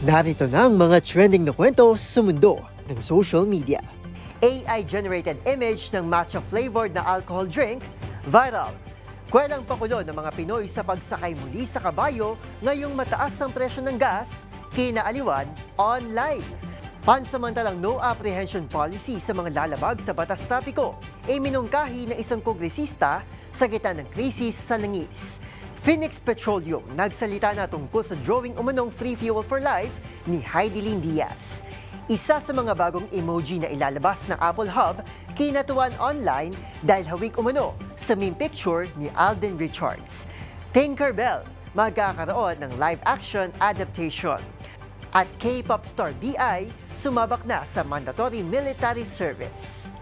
Narito na ang mga trending na kwento sa mundo ng social media. AI-generated image ng matcha-flavored na alcohol drink, viral. Kwelang pakulo ng mga Pinoy sa pagsakay muli sa kabayo ngayong mataas ang presyo ng gas, kinaaliwan online. Pansamantalang no apprehension policy sa mga lalabag sa batas trapiko ay minungkahi ng isang kongresista sa gitna ng krisis sa langis. Phoenix Petroleum nagsalita na tungkol sa drawing umanong Free Fuel for Life ni Heidelin Diaz. Isa sa mga bagong emoji na ilalabas ng Apple Hub, kinatuan online dahil hawik umano sa meme picture ni Alden Richards. Tinkerbell magkakaroon ng live-action adaptation. At K-pop star BI sumabak na sa mandatory military service.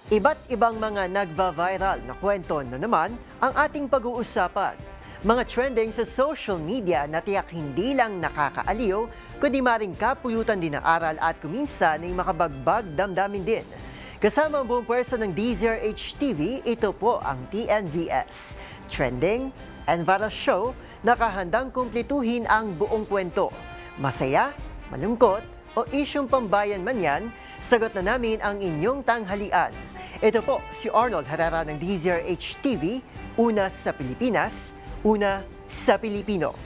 Iba't ibang mga nagva-viral na kwento na naman ang ating pag-uusapan. Mga trending sa social media na tiyak hindi lang nakakaaliw, kundi maring kapulutan din ng aral at kuminsan ay makabagbag damdamin din. Kasama ang buong pwersa ng DZRH TV, ito po ang TNVS. Trending and Viral Show, nakahandang kumplituhin ang buong kwento. Masaya, malungkot, o isyong pambayan man yan, sagot na namin ang inyong tanghalian. Ito po si Arnold Herrera ng DZRH TV, una sa Pilipinas, una sa Pilipino.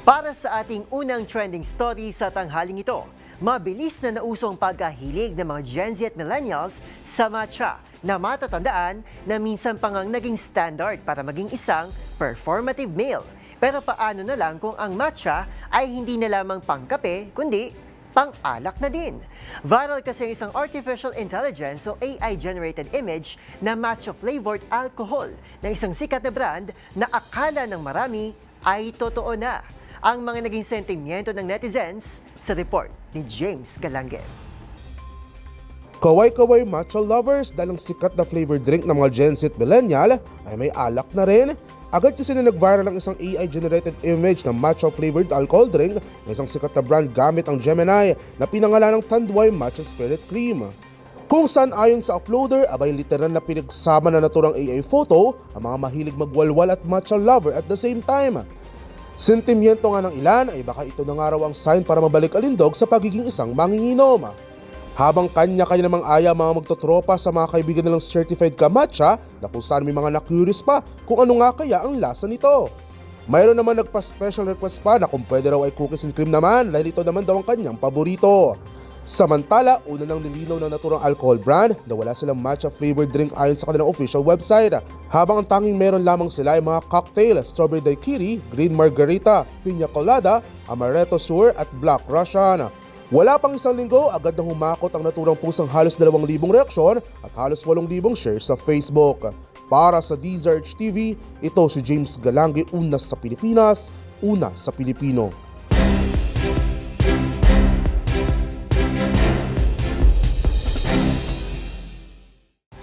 Para sa ating unang trending story sa tanghaling ito, mabilis na nausong pagkahilig ng mga Gen Z at Millennials sa matcha na matatandaan na minsan pang ang naging standard para maging isang performative meal. Pero paano na lang kung ang matcha ay hindi na lamang pangkape, kundi pang-alak na din? Viral kasi ang isang artificial intelligence o AI-generated image na matcha-flavored alcohol ng isang sikat na brand na akala ng marami ay totoo na. Ang mga naging sentimiento ng netizens sa report ni James Galangue. Kaway-kaway matcha lovers dahil ang sikat na flavored drink ng mga Gen Z Millennial ay may alak na rin. Agad kasi na nag-viral ang isang AI-generated image ng matcha-flavored alcohol drink ng isang sikat na brand gamit ang Gemini na pinangalan ng Tanduay Matcha Spirit Cream. Kung saan ayon sa uploader, abay literal na pinagsama na naturang AI photo ang mga mahilig magwalwal at matcha lover at the same time. Sentimiento nga ng ilan ay baka ito na nga raw ang sign para mabalik alindog sa pagiging isang manginginom. Habang kanya-kanya namang aya mga magtotropa sa mga kaibigan nilang certified ka matcha na kung saan may mga na-curious pa kung ano nga kaya ang lasa nito. Mayroon naman nagpa-special request pa na kung pwede raw ay cookies and cream naman dahil ito naman daw ang kanyang paborito. Samantala, una nang nilinaw ng naturang alcohol brand na wala silang matcha flavored drink ayon sa kanilang official website. Habang ang tanging meron lamang sila ay mga cocktail, strawberry daiquiri, green margarita, piña colada, amaretto sour at black russian. Wala pang isang linggo, agad nang humakot ang naturang pusang halos 2,000 reaksyon at halos 8,000 shares sa Facebook. Para sa DZRH TV, ito si James Galangue, una sa Pilipinas, una sa Pilipino.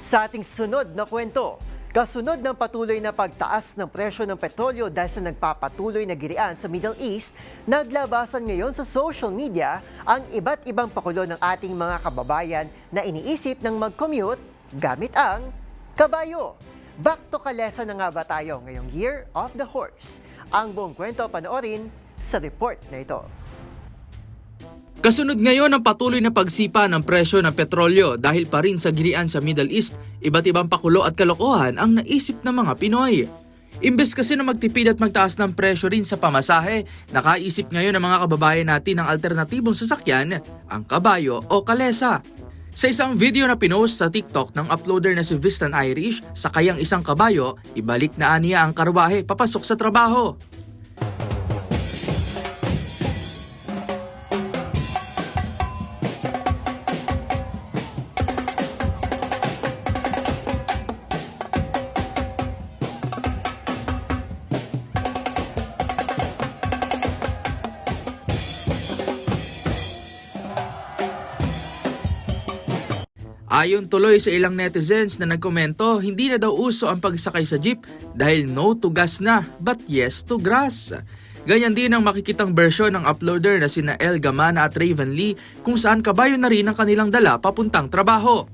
Sa ating sunod na kwento, kasunod ng patuloy na pagtaas ng presyo ng petrolyo dahil sa nagpapatuloy na girian sa Middle East, naglabasan ngayon sa social media ang iba't ibang pakulo ng ating mga kababayan na iniisip ng mag-commute gamit ang kabayo. Back to kalesa na nga ba tayo ngayong Year of the Horse? Ang buong kwento panoorin sa report na ito. Kasunod ngayon ang patuloy na pagsipa ng presyo ng petrolyo dahil pa rin sa girian sa Middle East, iba't ibang pakulo at kalokohan ang naisip ng mga Pinoy. Imbes kasi na magtipid at magtaas ng presyo rin sa pamasahe, nakaisip ngayon ng mga kababayan natin ng alternatibong sasakyan, ang kabayo o kalesa. Sa isang video na pinost sa TikTok ng uploader na si Vistan Irish, sakay ang isang kabayo, ibalik na aniya ang karwahe papasok sa trabaho. Ayon tuloy sa ilang netizens na nagkomento, hindi na daw uso ang pagsakay sa jeep dahil no to gas na but yes to grass. Ganyan din ang makikitang bersyon ng uploader na sina El Gamana at Raven Lee kung saan kabayo na rin ang kanilang dala papuntang trabaho.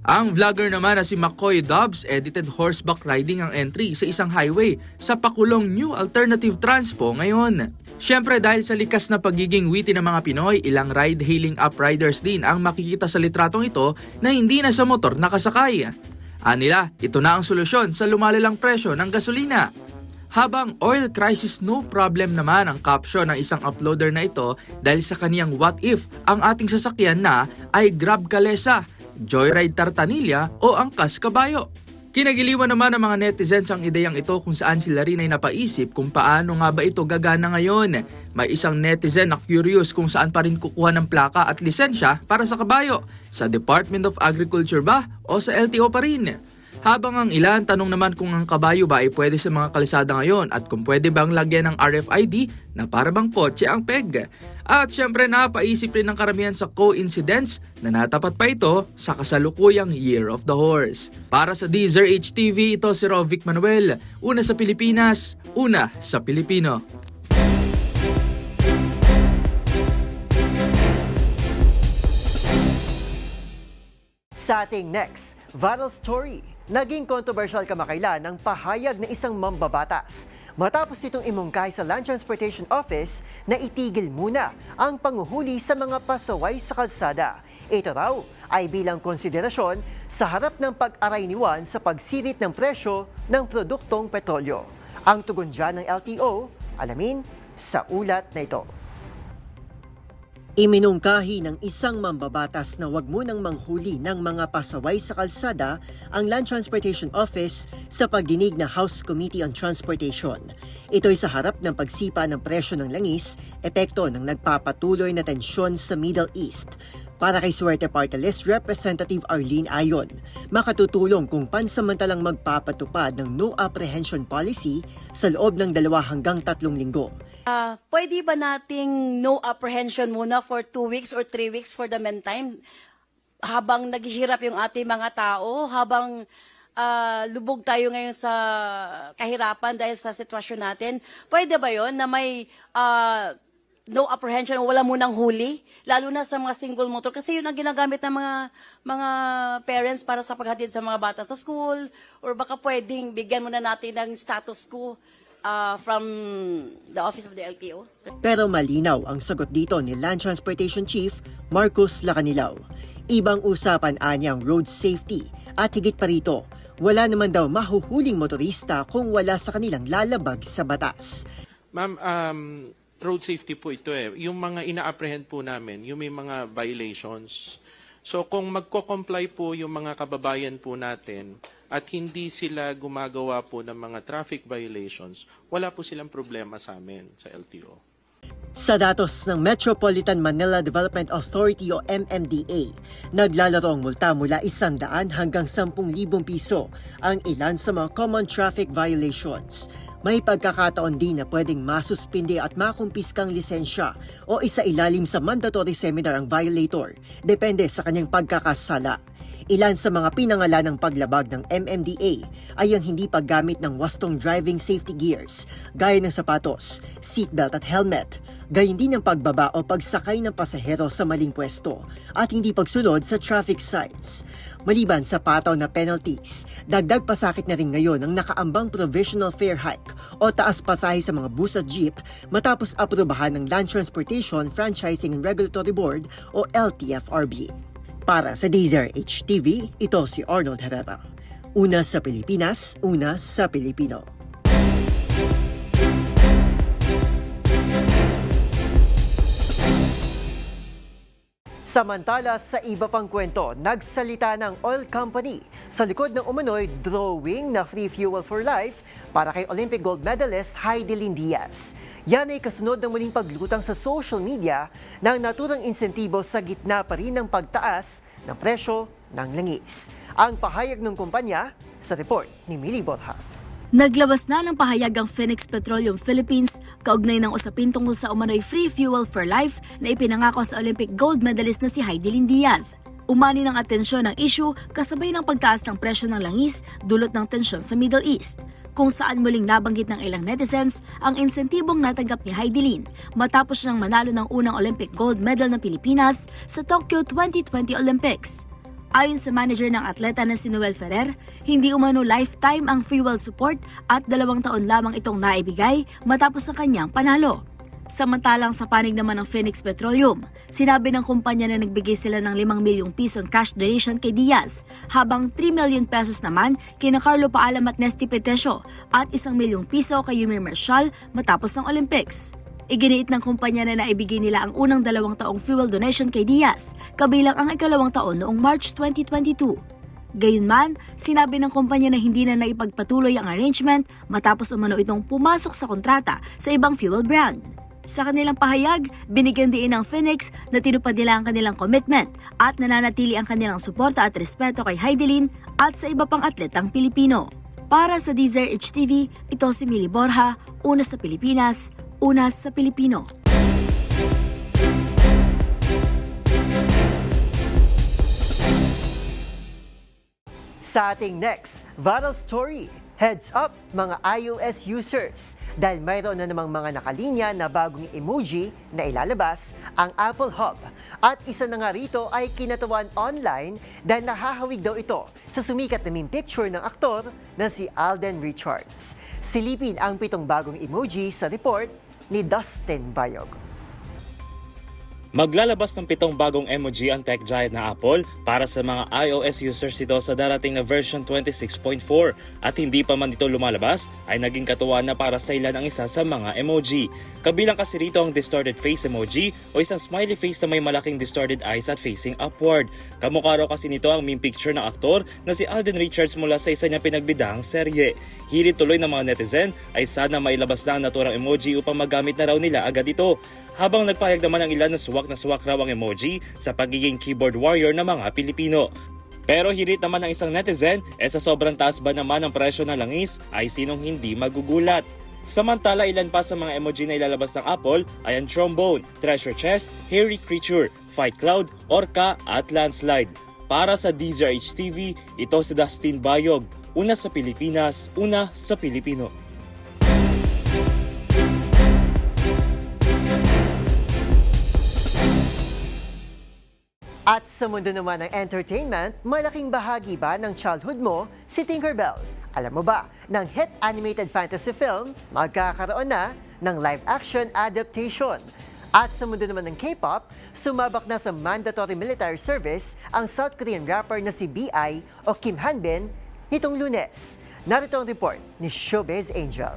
Ang vlogger naman na si McCoy Dobbs edited horseback riding ang entry sa isang highway sa pakulong New Alternative Transpo ngayon. Siyempre dahil sa likas na pagiging witty ng mga Pinoy, ilang ride-hailing app riders din ang makikita sa litratong ito na hindi na sa motor nakasakay. Anila, ito na ang solusyon sa lumalalang presyo ng gasolina. Habang oil crisis no problem naman ang caption ng isang uploader na ito dahil sa kaniyang what if ang ating sasakyan na ay Grab Kalesa, Joyride Tartanilla o Angkas Kabayo. Kinagiliwan naman ng mga netizens ang ideyang ito kung saan sila rin ay napaisip kung paano nga ba ito gagana ngayon. May isang netizen na curious kung saan pa rin kukuha ng plaka at lisensya para sa kabayo, sa Department of Agriculture ba o sa LTO pa rin. Habang ang ilan tanong naman kung ang kabayo ba ay pwede sa mga kalsada ngayon at kung pwede bang lagyan ng RFID na para bang kotse ang peg. At syempre napaisip rin ng karamihan sa coincidence na natapat pa ito sa kasalukuyang Year of the Horse. Para sa Deezer HTV, ito si Rovic Manuel. Una sa Pilipinas, una sa Pilipino. Sa ating next viral story, naging controversial kamakailan ang pahayag ng isang mambabatas matapos itong imungkay sa Land Transportation Office na itigil muna ang panguhuli sa mga pasaway sa kalsada. Ito raw ay bilang konsiderasyon sa harap ng pag-arayniwan sa pagsirit ng presyo ng produktong petrolyo. Ang tugon dyan ng LTO, alamin sa ulat na ito. Iminungkahi ng isang mambabatas na wag munang manghuli ng mga pasaway sa kalsada ang Land Transportation Office sa pagdinig ng House Committee on Transportation. Ito'y sa harap ng pagsipa ng presyo ng langis, epekto ng nagpapatuloy na tensyon sa Middle East. Para kay Suerte Party List Representative Arlene Ayon, makatutulong kung pansamantalang magpapatupad ng no apprehension policy sa loob ng 2 hanggang 3 linggo. Pwede ba nating no apprehension muna for 2 weeks or 3 weeks for the meantime? Habang naghihirap yung ating mga tao, habang lubog tayo ngayon sa kahirapan dahil sa sitwasyon natin, pwede ba yon na may no apprehension, wala munang huli, lalo na sa mga single motor? Kasi yun ang ginagamit ng mga parents para sa paghatid sa mga bata sa school, or baka pwedeng bigyan muna natin ng status quo from the office of the LTO. Pero malinaw ang sagot dito ni Land Transportation Chief Marcos Lacanilao. Ibang usapan anyang road safety at higit pa rito, wala naman daw mahuhuling motorista kung wala sa kanilang lalabag sa batas. Ma'am, road safety po ito eh. Yung mga ina-apprehend po namin, yung may mga violations. So kung magko-comply po yung mga kababayan po natin at hindi sila gumagawa po ng mga traffic violations, wala po silang problema sa amin sa LTO. Sa datos ng Metropolitan Manila Development Authority o MMDA, naglalaro ang multa mula 100 hanggang 10,000 piso ang ilan sa mga common traffic violations. May pagkakataon din na pwedeng masuspinde at makumpiskang lisensya o isailalim sa mandatory seminar ang violator, depende sa kanyang pagkakasala. Ilan sa mga pinangalan ng paglabag ng MMDA ay ang hindi paggamit ng wastong driving safety gears, gaya ng sapatos, seatbelt at helmet, gayon din ang pagbaba o pagsakay ng pasahero sa maling pwesto, at hindi pagsunod sa traffic signs. Maliban sa pataw na penalties, dagdag pasakit na rin ngayon ang nakaambang provisional fare hike o taas pasahe sa mga bus at jeep matapos aprobahan ng Land Transportation Franchising and Regulatory Board o LTFRB. Para sa Deezer HTV, ito si Arnold Herrera. Una sa Pilipinas, una sa Pilipino. Samantala, sa iba pang kwento, nagsalita ng oil company sa likod ng umano'y drawing na free fuel for life para kay Olympic gold medalist Heidelin Diaz. Yan ay kasunod ng muling paglutang sa social media ng naturang insentibo sa gitna pa rin ng pagtaas ng presyo ng langis. Ang pahayag ng kumpanya sa report ni Millie Borja. Naglabas na ng pahayag ang Phoenix Petroleum Philippines kaugnay ng usapin tungkol sa umano'y free fuel for life na ipinangako sa Olympic gold medalist na si Heidelin Diaz. Umani ng atensyon ang issue kasabay ng pagtaas ng presyo ng langis dulot ng tensyon sa Middle East, kung saan muling nabanggit ng ilang netizens ang insentibong natanggap ni Heidelin matapos niyang manalo ng unang Olympic gold medal ng Pilipinas sa Tokyo 2020 Olympics. Ayon sa manager ng atleta na si Noel Ferrer, hindi umano lifetime ang fuel support at 2 taon lamang itong naibigay matapos ang kanyang panalo. Samantalang sa panig naman ng Phoenix Petroleum, sinabi ng kumpanya na nagbigay sila ng 5 milyong pisong cash donation kay Diaz, habang 3 million pesos naman kina Carlo Paalam at Nesty Petesio at 1 milyong piso kay Yumir Marshall matapos ng Olympics. Iginiit ng kumpanya na naibigay nila ang unang 2 taong fuel donation kay Diaz, kabilang ang 2 taon noong March 2022. Gayunman, sinabi ng kumpanya na hindi na naipagpatuloy ang arrangement matapos umano itong pumasok sa kontrata sa ibang fuel brand. Sa kanilang pahayag, binigyan din ng Phoenix na tinupad nila ang kanilang commitment at nananatili ang kanilang suporta at respeto kay Heidelin at sa iba pang atletang Pilipino. Para sa DZRH TV, ito si Millie Borja, una sa Pilipinas, una sa Pilipino. Sa ating next viral story, heads up mga iOS users dahil mayroon na namang mga nakalinya na bagong emoji na ilalabas ang Apple Hub. At isa na nga rito ay kinatawan online dahil nahahawig daw ito sa sumikat na meme picture ng aktor na si Alden Richards. Silipin ang 7 bagong emoji sa report ni Dustin Bayog. Maglalabas ng 7 bagong emoji ang tech giant na Apple para sa mga iOS users ito sa darating na version 26.4 at hindi pa man ito lumalabas ay naging katuwaan na para sa ilan ang isa sa mga emoji. Kabilang kasi rito ang distorted face emoji o isang smiley face na may malaking distorted eyes at facing upward. Kamukha raw kasi nito ang meme picture ng aktor na si Alden Richards mula sa isa niyang pinagbidahang serye. Hirit tuloy ng mga netizen ay sana mailabas na ang naturang emoji upang magamit na raw nila agad ito. Habang nagpahayag naman ang ilan na swak raw ang emoji sa pagiging keyboard warrior ng mga Pilipino. Pero hirit naman ng isang netizen, sa sobrang taas ba naman ang presyo ng langis ay sinong hindi magugulat. Samantala, ilan pa sa mga emoji na ilalabas ng Apple ay ang trombone, treasure chest, hairy creature, fight cloud, orca at landslide. Para sa DZRH TV, ito si Dustin Bayog, una sa Pilipinas, una sa Pilipino. At sa mundo naman ng entertainment, malaking bahagi ba ng childhood mo si Tinkerbell? Alam mo ba, ng hit animated fantasy film, magkakaroon na ng live-action adaptation. At sa mundo naman ng K-pop, sumabak na sa mandatory military service ang South Korean rapper na si B.I. o Kim Hanbin nitong Lunes. Narito ang report ni Showbiz Angel.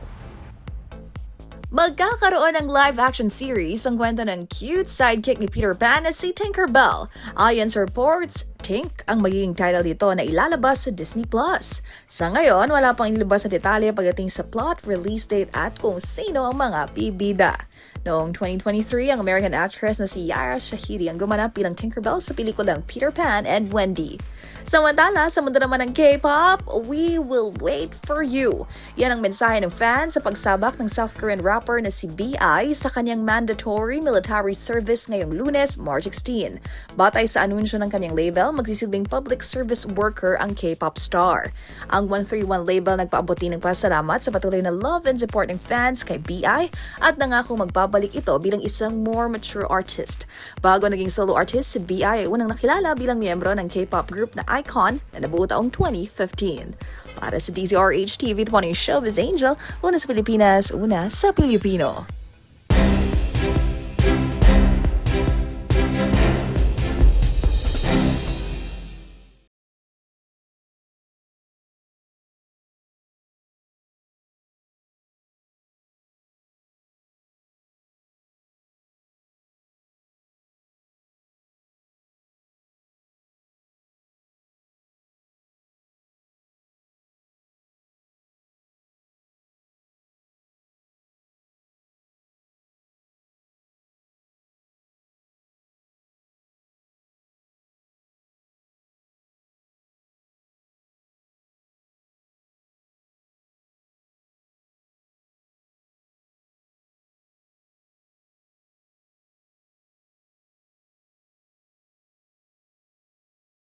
Magkakaroon ng live-action series ang kwento ng cute sidekick ni Peter Pan na si Tinkerbell. Ayon sa reports, Tink ang magiging title dito na ilalabas sa Disney+. Sa ngayon, wala pang inilabas na detalye pagdating sa plot, release date at kung sino ang mga bibida. Noong 2023, ang American actress na si Yara Shahidi ang gumanap bilang Tinkerbell sa pelikulang Peter Pan and Wendy. Samantala, sa mundo naman ng K-pop, we will wait for you. Yan ang mensahe ng fans sa pagsabak ng South Korean rapper na si B.I. sa kanyang mandatory military service ngayong Lunes, March 16. Batay sa anunsyo ng kanyang label, magsisilbing public service worker ang K-pop star. Ang 131 label nagpaabot din ng pasalamat sa patuloy na love and support ng fans kay B.I. at nangako magbabalik ito bilang isang more mature artist. Bago naging solo artist, si B.I. ay unang nakilala bilang miyembro ng K-pop group na Icon na nabuo taong 2015. Para sa DZRH TV, ito po ang Showbiz Angel, una sa Pilipinas, una sa Pilipino.